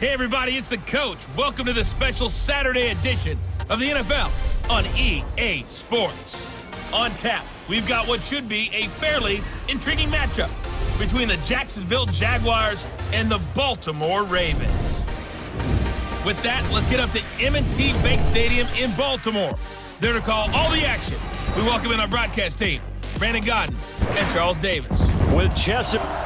Hey everybody, it's the coach. Welcome to the special Saturday edition of the NFL on EA Sports. On tap, we've got what should be a fairly intriguing matchup between the Jacksonville Jaguars and the Baltimore Ravens. With that, let's get up to M&T Bank Stadium in Baltimore. There to call all the action, we welcome in our broadcast team, Brandon Godden and Charles Davis. With Chesapeake.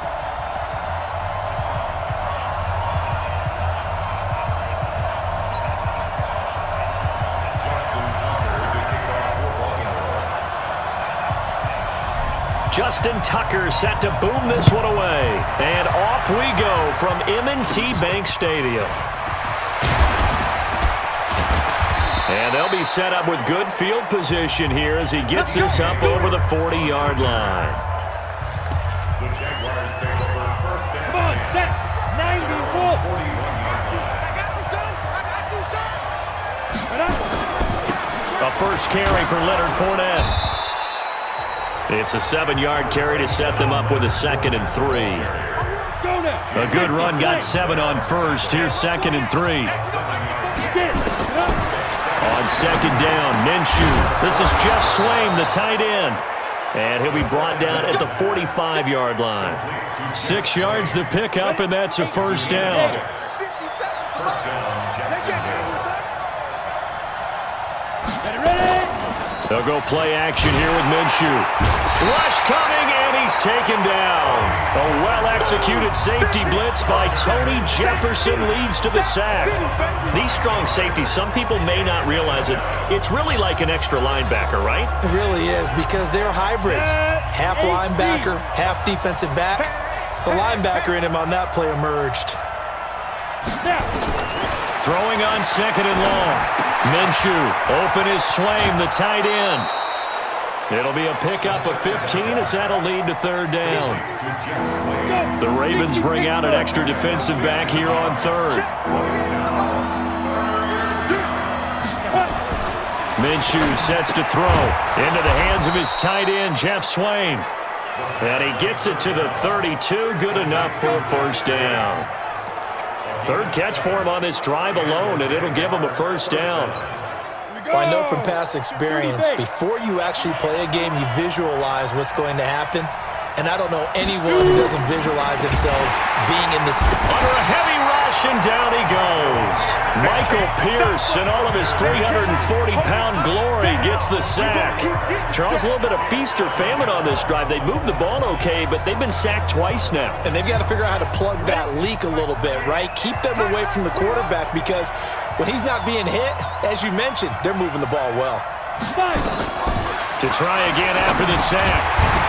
Justin Tucker set to boom this one away. And off we go from M&T Bank Stadium. And they'll be set up with good field position here as he gets this up over the 40-yard line. The Jaguars take over first down. Come on, set. 91. A first carry for Leonard Fournette. It's a 7-yard carry to set them up with a 2nd and 3. A good run got 7 on first. Here's 2nd and 3. On 2nd down, Minshew. This is Jeff Swaim, the tight end. And he'll be brought down at the 45-yard line. 6 yards the pickup, and that's a first down. They'll go play action here with Minshew. Rush coming, and he's taken down. A well-executed safety blitz by Tony Jefferson leads to the sack. These strong safeties, some people may not realize it. It's really like an extra linebacker, right? It really is, because they're hybrids. Half linebacker, half defensive back. The linebacker in him on that play emerged. Throwing on 2nd and long. Minshew, open is Swaim, the tight end. It'll be a pickup of 15 as that'll lead to 3rd down. The Ravens bring out an extra defensive back here on 3rd. Minshew sets to throw into the hands of his tight end, Jeff Swaim. And he gets it to the 32, good enough for a first down. 3rd catch for him on this drive alone, and it'll give him a first down. Well, I know from past experience, before you actually play a game, you visualize what's going to happen. And I don't know anyone who doesn't visualize themselves being in the... Under a heavy rush, and down he goes. Michael Pierce, in all of his 340-pound glory, gets the sack. Charles, a little bit of feast or famine on this drive. They moved the ball okay, but they've been sacked twice now. And they've got to figure out how to plug that leak a little bit, right? Keep them away from the quarterback, because when he's not being hit, as you mentioned, they're moving the ball well. To try again after the sack.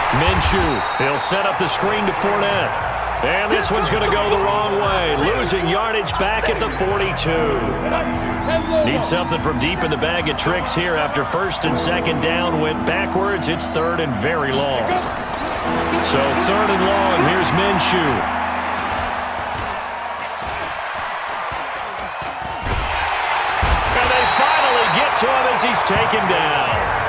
Minshew, he'll set up the screen to Fournette. And this one's going to go the wrong way, losing yardage back at the 42. Need something from deep in the bag of tricks here after 1st and 2nd down went backwards. It's 3rd and very long. So 3rd and long, here's Minshew. And they finally get to him as he's taken down.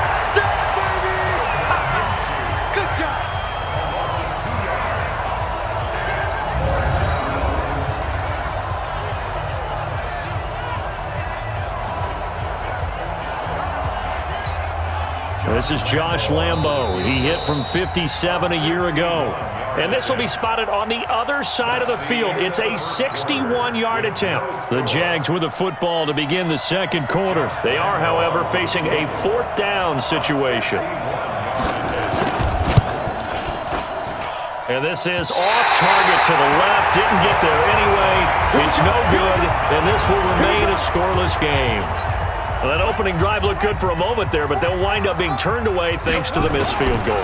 This is Josh Lambo. He hit from 57 a year ago. And this will be spotted on the other side of the field. It's a 61-yard attempt. The Jags with the football to begin the 2nd quarter. They are, however, facing a 4th down situation. And this is off target to the left. Didn't get there anyway. It's no good, and this will remain a scoreless game. Well, that opening drive looked good for a moment there, but they'll wind up being turned away thanks to the missed field goal.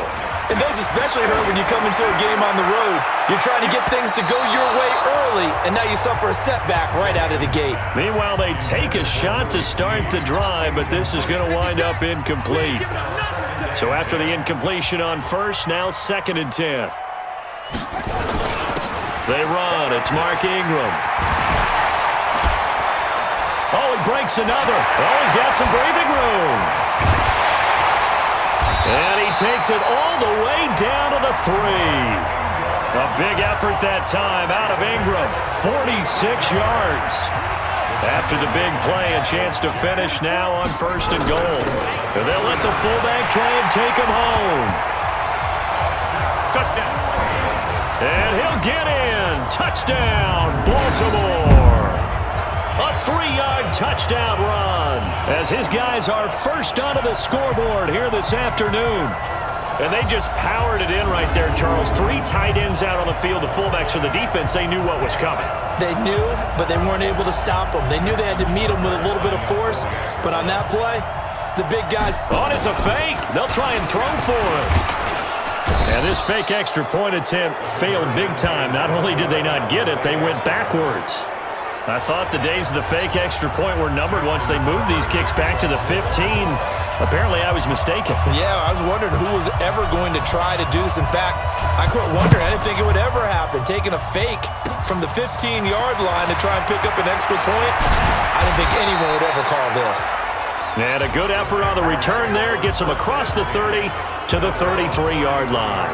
And those especially hurt when you come into a game on the road. You're trying to get things to go your way early, and now you suffer a setback right out of the gate. Meanwhile, they take a shot to start the drive, but this is going to wind up incomplete. So after the incompletion on 1st, now 2nd and 10. They run. It's Mark Ingram. Oh, he breaks another. Oh, he's got some breathing room. And he takes it all the way down to the 3. A big effort that time out of Ingram. 46 yards. After the big play, a chance to finish now on 1st and goal. And they'll let the fullback try and take him home. Touchdown. And he'll get in. Touchdown, Baltimore. A 3-yard touchdown run as his guys are first onto the scoreboard here this afternoon. And they just powered it in right there, Charles. 3 tight ends out on the field. The fullbacks for the defense, they knew what was coming. They knew, but they weren't able to stop them. They knew they had to meet them with a little bit of force, but on that play, the big guys... Oh, it's a fake. They'll try and throw for it. And this fake extra point attempt failed big time. Not only did they not get it, they went backwards. I thought the days of the fake extra point were numbered once they moved these kicks back to the 15. Apparently, I was mistaken. Yeah, I was wondering who was ever going to try to do this. In fact, I quit wondering. I didn't think it would ever happen. Taking a fake from the 15-yard line to try and pick up an extra point, I didn't think anyone would ever call this. And a good effort on the return there. Gets them across the 30 to the 33-yard line.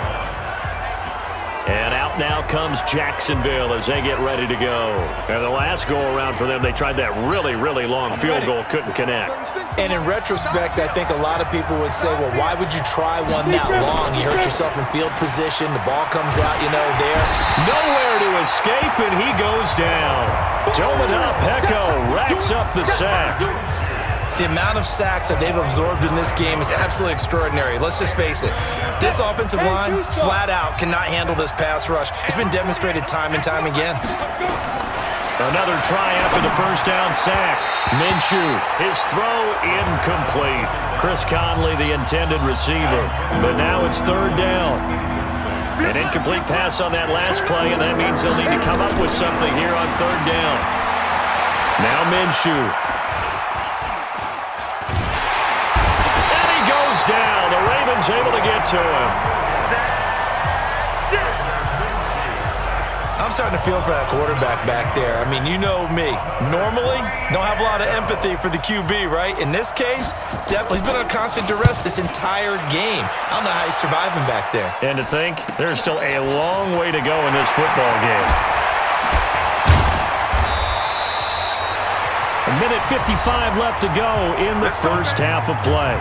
And out now comes Jacksonville as they get ready to go. And the last go-around for them, they tried that really, really long field goal, couldn't connect. And in retrospect, I think a lot of people would say, well, why would you try one that long? You hurt yourself in field position. The ball comes out, there. Nowhere to escape, and he goes down. Dome it up. Pecco racks up the sack. The amount of sacks that they've absorbed in this game is absolutely extraordinary. Let's just face it. This offensive line, flat out, cannot handle this pass rush. It's been demonstrated time and time again. Another try after the first down sack. Minshew, his throw incomplete. Chris Conley, the intended receiver. But now it's 3rd down. An incomplete pass on that last play, and that means they'll need to come up with something here on 3rd down. Now Minshew. Down. The Ravens able to get to him. I'm starting to feel for that quarterback back there. I mean, you know me. Normally, don't have a lot of empathy for the QB, right? In this case, definitely. He's been on constant duress this entire game. I don't know how he's surviving back there. And to think, there's still a long way to go in this football game. 1:55 left to go in the first half of play.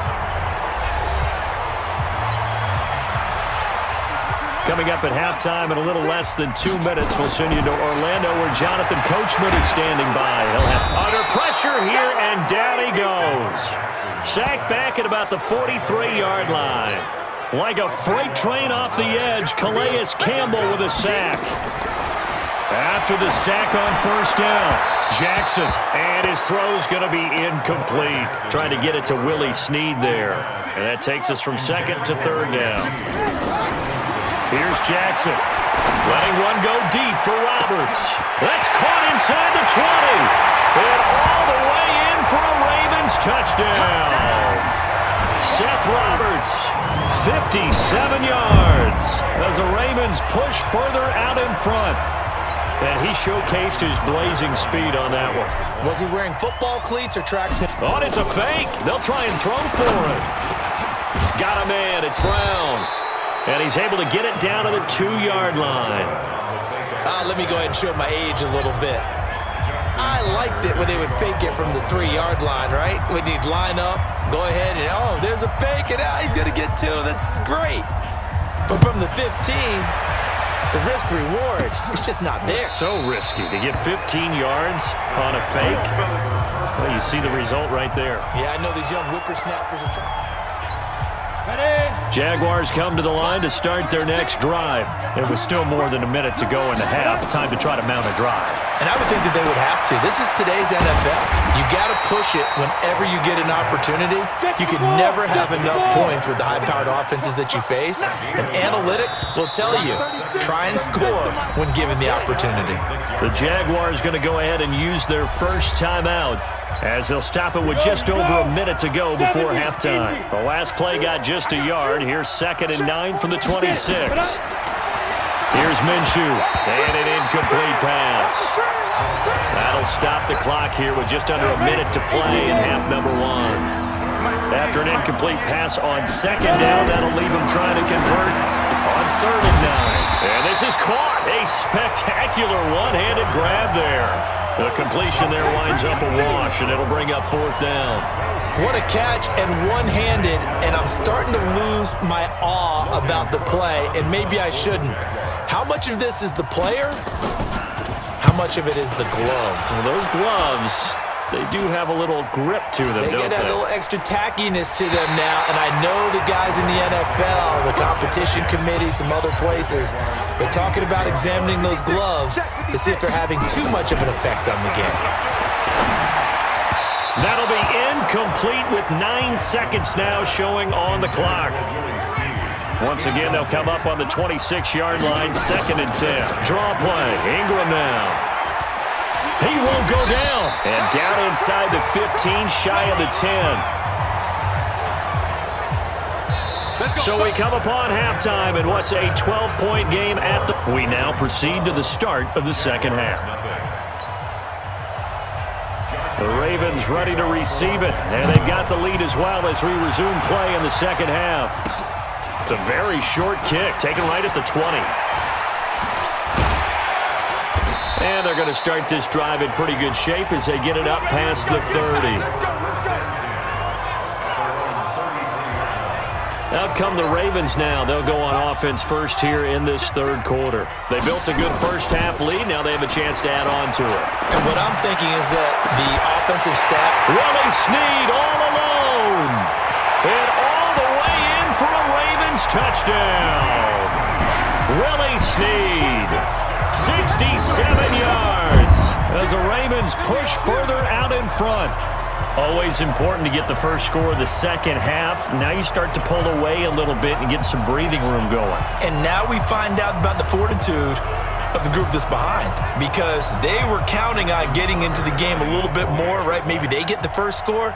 Coming up at halftime in a little less than 2 minutes, we'll send you to Orlando where Jonathan Coachman is standing by. He'll have under pressure here, and down he goes. Sacked back at about the 43-yard line. Like a freight train off the edge, Calais Campbell with a sack. After the sack on 1st down, Jackson, and his throw's going to be incomplete. Trying to get it to Willie Snead there. And that takes us from 2nd to 3rd down. Here's Jackson, letting one go deep for Roberts. That's caught inside the 20. And all the way in for a Ravens touchdown. Seth Roberts, 57 yards as the Ravens push further out in front. And he showcased his blazing speed on that one. Was he wearing football cleats or tracks? Oh, it's a fake. They'll try and throw for it. Got him in. It's Brown. And he's able to get it down to the 2-yard line. Let me go ahead and show my age a little bit. I liked it when they would fake it from the 3-yard line, right? When he'd line up, go ahead and, oh, there's a fake, and he's going to get 2. That's great. But from the 15, the risk-reward, it's just not there. It's so risky to get 15 yards on a fake. Well, you see the result right there. Yeah, I know these young whippersnappers are trying. Jaguars come to the line to start their next drive. It was still more than a minute to go in the half. Time to try to mount a drive. And I would think that they would have to. This is today's NFL. You got to push it whenever you get an opportunity. You can never have enough points with the high-powered offenses that you face. And analytics will tell you, try and score when given the opportunity. The Jaguars going to go ahead and use their first timeout, as they'll stop it with just over a minute to go before halftime. The last play got just a yard. Here's 2nd and 9 from the 26. Here's Minshew, and an incomplete pass. That'll stop the clock here with just under a minute to play in half number 1. After an incomplete pass on 2nd down, that'll leave him trying to convert on 3rd and 9. And this is caught. A spectacular one-handed grab there. The completion there winds up a wash, and it'll bring up 4th down. What a catch, and one-handed, and I'm starting to lose my awe about the play, and maybe I shouldn't. How much of this is the player? How much of it is the glove? Well, those gloves, they do have a little grip to them, They don't get a little extra tackiness to them now, and I know the guys in the NFL, the competition committee, some other places, they're talking about examining those gloves to see if they're having too much of an effect on the game. That'll be incomplete with 9 seconds now showing on the clock. Once again, they'll come up on the 26-yard line, 2nd and 10. Draw play. Ingram now. He won't go down. And down inside the 15, shy of the 10. So we come upon halftime in what's a 12-point game at the... We now proceed to the start of the second half. The Ravens ready to receive it, and they've got the lead as well as we resume play in the second half. It's a very short kick, taken right at the 20. And they're going to start this drive in pretty good shape as they get it up past the 30. Out come the Ravens now. They'll go on offense first here in this 3rd quarter. They built a good first-half lead. Now they have a chance to add on to it. And what I'm thinking is that the offensive staff... Willie Snead all alone. And all the way in for a Ravens touchdown. Willie Snead, 67 yards as the Ravens push further out in front. Always important to get the first score of the second half. Now you start to pull away a little bit and get some breathing room going. And now we find out about the fortitude of the group that's behind, because they were counting on getting into the game a little bit more, right? Maybe they get the first score.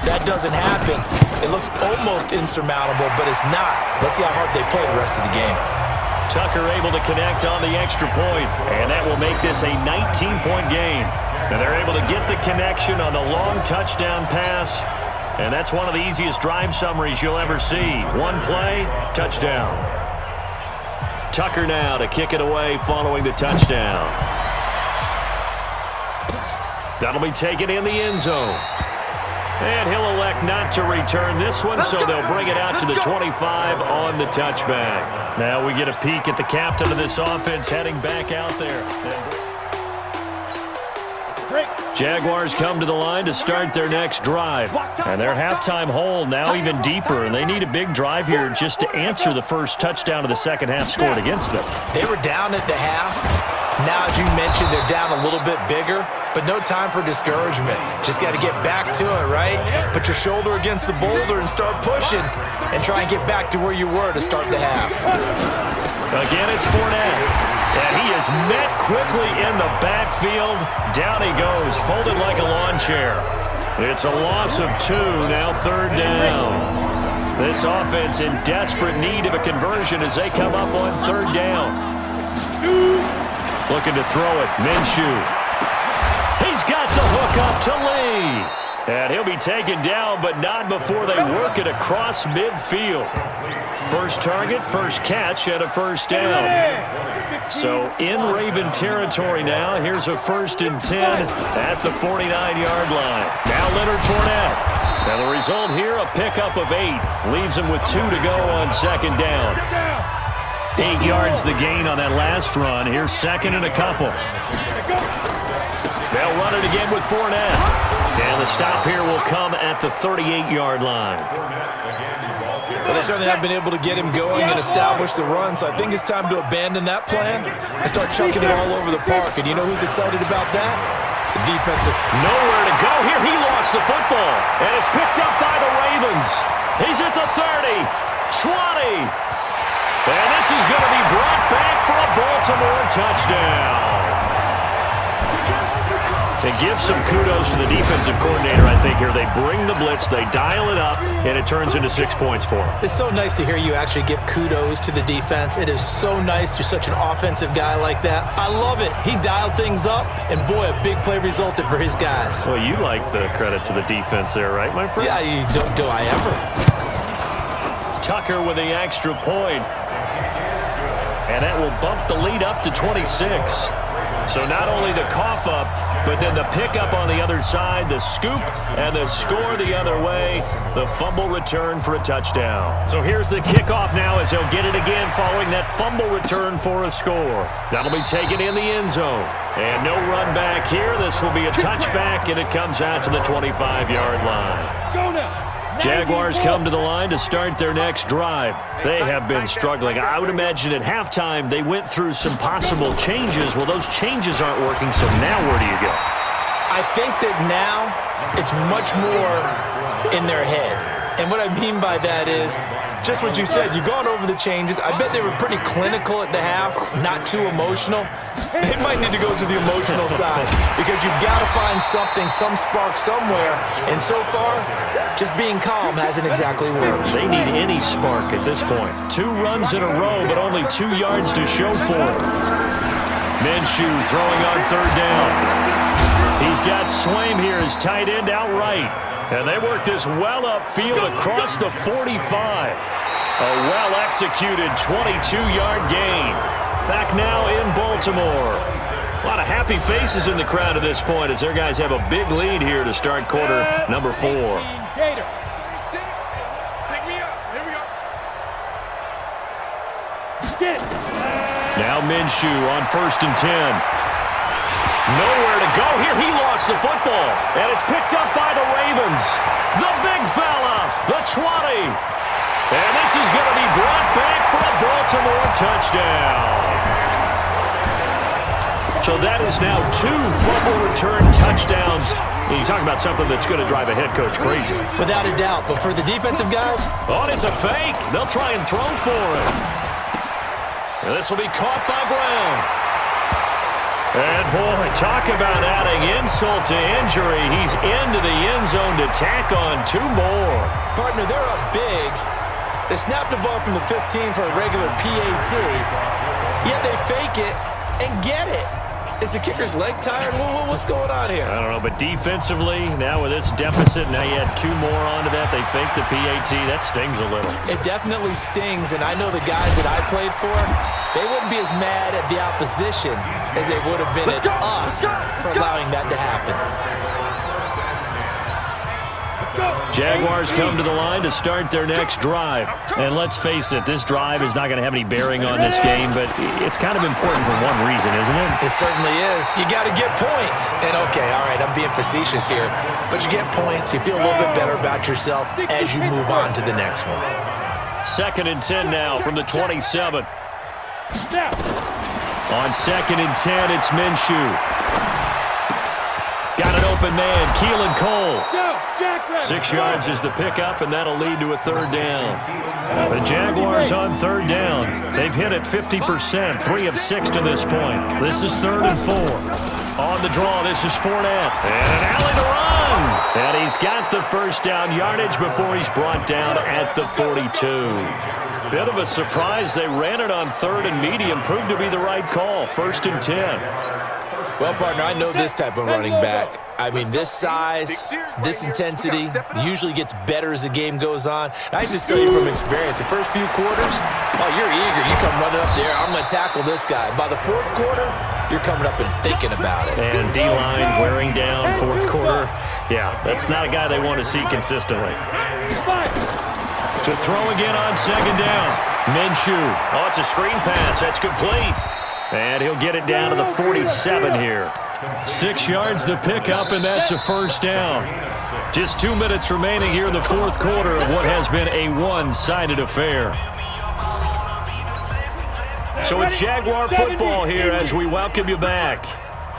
That doesn't happen. It looks almost insurmountable, but it's not. Let's see how hard they play the rest of the game. Tucker able to connect on the extra point, and that will make this a 19-point game. And they're able to get the connection on the long touchdown pass, and that's one of the easiest drive summaries you'll ever see. One play, touchdown. Tucker now to kick it away following the touchdown. That'll be taken in the end zone. And he'll elect not to return this one, so they'll bring it out to the 25 on the touchback. Now we get a peek at the captain of this offense heading back out there. Jaguars come to the line to start their next drive. And their halftime hole now even deeper, and they need a big drive here just to answer the first touchdown of the second half scored against them. They were down at the half. Now, as you mentioned, they're down a little bit bigger, but no time for discouragement. Just got to get back to it, right? Put your shoulder against the boulder and start pushing and try and get back to where you were to start the half. Again, it's Fournette. And he is met quickly in the backfield. Down he goes, folded like a lawn chair. It's a loss of 2, now 3rd down. This offense in desperate need of a conversion as they come up on 3rd down. Looking to throw it, Minshew. He's got the hook up to Lee. And he'll be taken down, but not before they work it across midfield. First target, first catch, and a 1st down. So in Raven territory now. Here's a 1st and 10 at the 49-yard line. Now Leonard Fournette. And the result here, a pickup of 8. Leaves him with 2 to go on 2nd down. 8 yards the gain on that last run. Here's 2nd and a couple. They'll run it again with Fournette. And the stop here will come at the 38-yard line. Well, they certainly have been able to get him going and establish the run, so I think it's time to abandon that plan and start chucking it all over the park. And you know who's excited about that? The defensive. Nowhere to go here. He lost the football, and it's picked up by the Ravens. He's at the 30, 20. And this is going to be brought back for a Baltimore touchdown. It gives some kudos to the defensive coordinator, I think, here. They bring the blitz, they dial it up, and it turns into 6 points for them. It's so nice to hear you actually give kudos to the defense. It is so nice. You're such an offensive guy like that. I love it. He dialed things up, and boy, a big play resulted for his guys. Well, you like the credit to the defense there, right, my friend? Yeah, do I ever? Tucker with the extra point. And that will bump the lead up to 26. So not only the cough up, but then the pickup on the other side, the scoop, and the score the other way, the fumble return for a touchdown. So here's the kickoff now as he'll get it again following that fumble return for a score. That'll be taken in the end zone. And no run back here. This will be a touchback, and it comes out to the 25-yard line. Go now. Jaguars come to the line to start their next drive. They have been struggling. I would imagine at halftime they went through some possible changes. Well, those changes aren't working, so now where do you go? I think that now it's much more in their head. And what I mean by that is just what you said. You've gone over the changes. I bet they were pretty clinical at the half, not too emotional. They might need to go to the emotional side because you've got to find something, some spark somewhere. And so far, just being calm hasn't exactly worked. They need any spark at this point. 2 runs in a row, but only 2 yards to show for it. Minshew throwing on 3rd down. He's got Swaim here as tight end outright. And they work this well upfield across the 45. A well-executed 22-yard gain. Back now in Baltimore. A lot of happy faces in the crowd at this point as their guys have a big lead here to start quarter number 4. Gator. Now Minshew on 1st and 10. Nowhere to go here. He lost the football. And it's picked up by the Ravens. The big fella, the 20. And this is going to be brought back for a Baltimore touchdown. So that is now 2 fumble return touchdowns. You talk about something that's going to drive a head coach crazy. Without a doubt. But for the defensive guys, oh, it's a fake. They'll try and throw for it. And this will be caught by Brown. And, boy, talk about adding insult to injury. He's into the end zone to tack on 2 more. Partner, they're up big. They snapped the ball from the 15 for a regular PAT, yet they fake it and get it. Is the kicker's leg tired? What's going on here? I don't know, but defensively, now with this deficit, now you add 2 more onto that. They fake the PAT. That stings a little. It definitely stings, and I know the guys that I played for, they wouldn't be as mad at the opposition as they would have been at us for allowing that to happen. Jaguars come to the line to start their next drive. And let's face it, this drive is not going to have any bearing on this game, but it's kind of important for one reason, isn't it? It certainly is. You got to get points. And, okay, all right, I'm being facetious here, but you get points. You feel a little bit better about yourself as you move on to the next one. 2nd and 10 now from the 27. On 2nd and 10, it's Minshew. Got an open man, Keelan Cole. 6 yards is the pickup, and that'll lead to a 3rd down. The Jaguars on 3rd down. They've hit it 50%, 3 of 6 to this point. This is 3rd and 4. On the draw, this is Fournette. And an alley to run. And he's got the 1st down yardage before he's brought down at the 42. Bit of a surprise. They ran it on 3rd and medium. Proved to be the right call. 1st and 10. Well, partner, I know this type of running back. I mean, this size, this intensity usually gets better as the game goes on. And I just tell you from experience, the first few quarters, oh, you're eager. You come running up there, I'm going to tackle this guy. By the 4th quarter, you're coming up and thinking about it. And D-line wearing down 4th quarter. Yeah, that's not a guy they want to see consistently. To throw again on 2nd down. Minshew. Oh, it's a screen pass. That's complete. And he'll get it down to the 47 here. 6 yards the pickup, and that's a 1st down. Just 2 minutes remaining here in the 4th quarter of what has been a one-sided affair. So it's Jaguar football here as we welcome you back.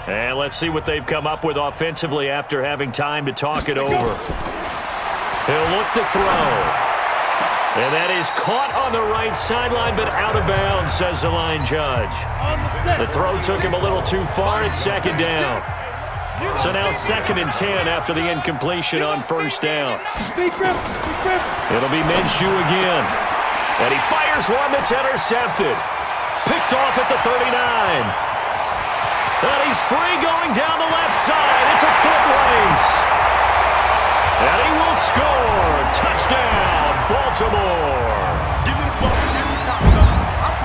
And let's see what they've come up with offensively after having time to talk it over. He'll look to throw. And that is caught on the right sideline, but out of bounds, says the line judge. The throw took him a little too far. It's 2nd down. So now 2nd and 10 after the incompletion on 1st down. It'll be Minshew again. And he fires one that's intercepted. Picked off at the 39. And he's free going down the left side. It's a foot race. And he will score. Touchdown, Baltimore.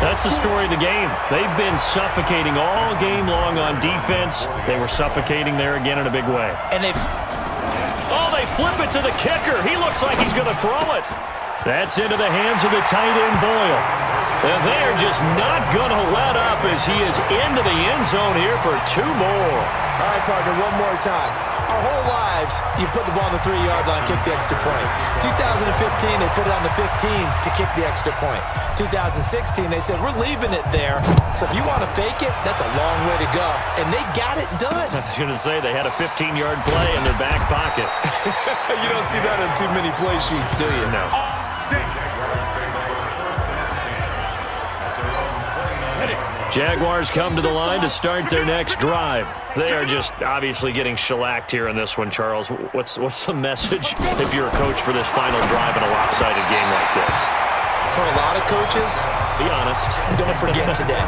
That's the story of the game. They've been suffocating all game long on defense. They were suffocating there again in a big way. And they flip it to the kicker. He looks like he's going to throw it. That's into the hands of the tight end, Boyle. And they're just not going to let up as he is into the end zone here for 2 more. All right, partner, one more time. Our whole lives, you put the ball on the 3-yard line, kick the extra point. 2015, they put it on the 15 to kick the extra point. 2016, they said, we're leaving it there. So if you want to fake it, that's a long way to go. And they got it done. I was going to say, they had a 15-yard play in their back pocket. You don't see that on too many play sheets, do you? No. Jaguars come to the line to start their next drive. They are just obviously getting shellacked here in this one, Charles. What's the message if you're a coach for this final drive in a lopsided game like this? For a lot of coaches, be honest. Don't forget today.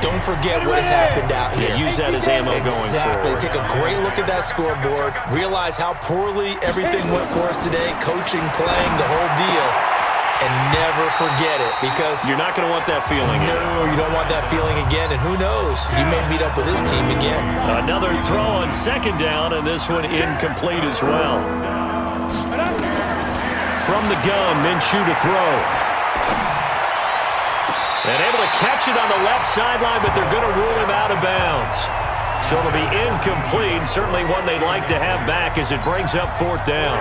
Don't forget what has happened out here. Yeah, use that as ammo going forward. Take a great look at that scoreboard. Realize how poorly everything went for us today. Coaching, playing, the whole deal. And never forget it, because you're not going to want that feeling again. No, you don't want that feeling again, and who knows? You may meet up with this team again. Another throw on second down, and this one incomplete as well. From the gun, Minshew to throw. And able to catch it on the left sideline, but they're going to rule him out of bounds. So it'll be incomplete, certainly one they'd like to have back as it brings up 4th down.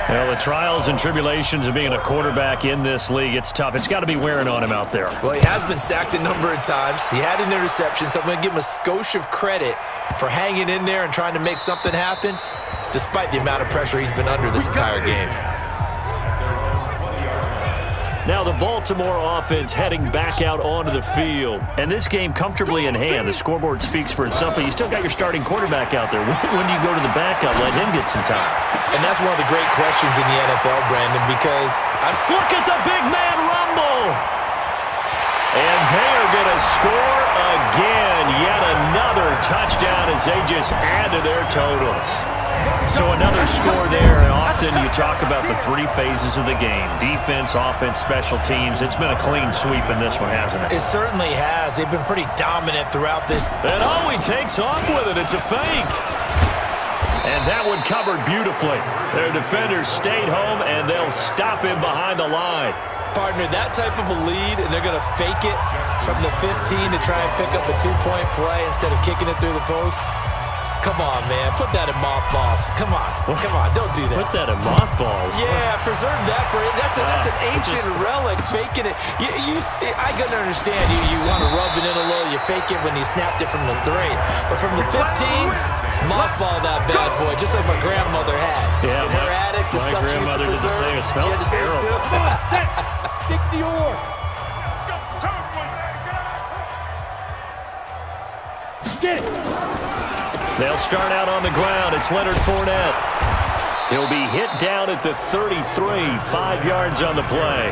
Well, the trials and tribulations of being a quarterback in this league, it's tough. It's got to be wearing on him out there. Well, he has been sacked a number of times. He had an interception, so I'm going to give him a skosh of credit for hanging in there and trying to make something happen, despite the amount of pressure he's been under this entire game. Now the Baltimore offense heading back out onto the field. And this game comfortably in hand. The scoreboard speaks for itself, but you still got your starting quarterback out there. When do you go to the backup, let him get some time? And that's one of the great questions in the NFL, Brandon, because look at the big man rumble. And they are going to score again. Yet another touchdown as they just add to their totals. So another score there. Often you talk about the 3 phases of the game. Defense, offense, special teams. It's been a clean sweep in this one, hasn't it? It certainly has. They've been pretty dominant throughout this. And he takes off with it. It's a fake. And that one covered beautifully. Their defenders stayed home, and they'll stop him behind the line. Partner, that type of a lead, and they're going to fake it from the 15 to try and pick up a 2-point play instead of kicking it through the post. Come on, man. Put that in mothballs. Come on. Come on. Don't do that. Put that in mothballs? Yeah, preserve that for it. That's an ancient relic. Faking it. I can understand. You want to rub it in a little. You fake it when you snapped it from the 3. But from the 15, mothball that bad boy, just like my grandmother had. Yeah, in her attic, the stuff she used to preserve. It smells terrible. Stick the oar. Get it. They'll start out on the ground. It's Leonard Fournette. He'll be hit down at the 33, 5 yards on the play.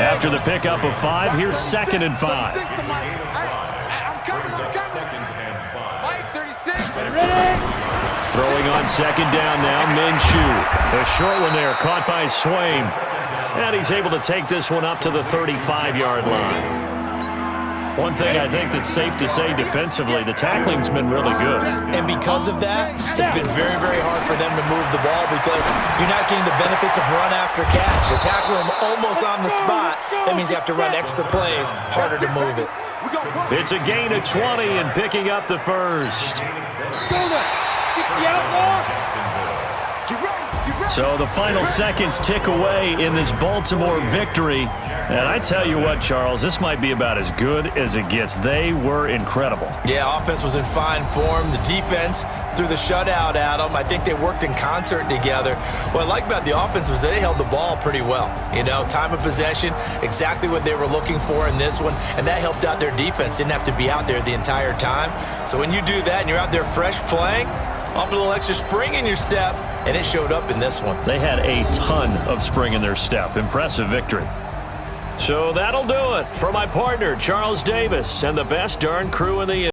After the pickup of 5, here's 2nd and 5. I'm coming. Mike, 36. Ready? Throwing on 2nd down now, Minshew. A short one there, caught by Swain. And he's able to take this one up to the 35-yard line. One thing I think that's safe to say defensively, the tackling's been really good. And because of that, it's been very, very hard for them to move the ball because you're not getting the benefits of run after catch. You're tackling them almost on the spot. That means you have to run extra plays, harder to move it. It's a gain of 20 and picking up the first. So the final seconds tick away in this Baltimore victory. And I tell you what, Charles, this might be about as good as it gets. They were incredible. Yeah, offense was in fine form. The defense threw the shutout at them. I think they worked in concert together. What I like about the offense was they held the ball pretty well. You know, time of possession, exactly what they were looking for in this one. And that helped out their defense. Didn't have to be out there the entire time. So when you do that and you're out there fresh playing, off a little extra spring in your step, and it showed up in this one. They had a ton of spring in their step. Impressive victory. So that'll do it for my partner, Charles Davis, and the best darn crew in the